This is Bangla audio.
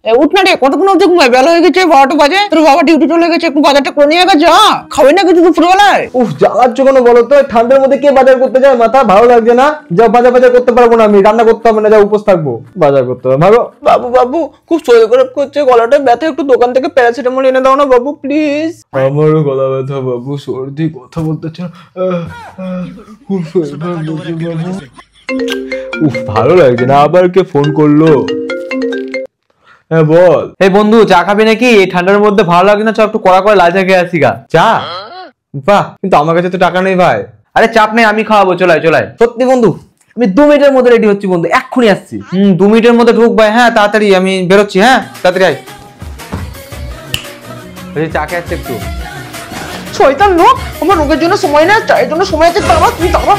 উঠ না রে, কতক্ষণ অব্দি ঘুমাই? বেলা হয়ে গেছে, 12টা বাজে। তোর বাবা ডিউটি চলে গেছে, একটু বাজারটা করে নিয়ে যা। খাবে না কিছু দুপুরবেলায়? জ্বালাচ্ছ কেন বলো তো? ঠান্ডার মধ্যে কে বাজার করতে যায়? মাথা ভালো লাগছে না? যা বাজার করতে পারবো না আমি, রান্না করতে হবে না, যা উপোস থাকবো। বাজার করতে হবে ভালো। বাবু খুব শরীর খারাপ করছে, গলাটা ব্যথা, একটু দোকান থেকে প্যারাসিটামল এনে দাও না বাবু প্লিজ। আমারও গলা ব্যথা বাবু, সর্দি, কথা বলতেছে। ভালো লাগছে না। আবার কে ফোন করলো? হ্যাঁ বল। এই বন্ধু, চা খাবি নাকি? এই ঠান্ডার মধ্যে ভালো লাগে না, চ একটু কড়া করে লাল চা খেয়ে আসি গা। চা? বাহ, কিন্তু আমার কাছে তো টাকা নেই ভাই। আরে চাপ নেই, আমি খাওয়াবো, চলাই। সত্যি বন্ধু? আমি 2 মিনিটের মধ্যে রেডি হচ্ছি বন্ধু, এক্ষুনি আসছি। 2 মিনিটের মধ্যে ঢুক ভাই। হ্যাঁ তাড়াতাড়ি আমি বেরোচ্ছি। হ্যাঁ তাড়াতাড়ি আয়। চা খেয়ে আসছে একটু। শয়তান লোক, আমার রোগের জন্য সময় না, চায়ের জন্য সময় আছে। তুই দাঁড়া।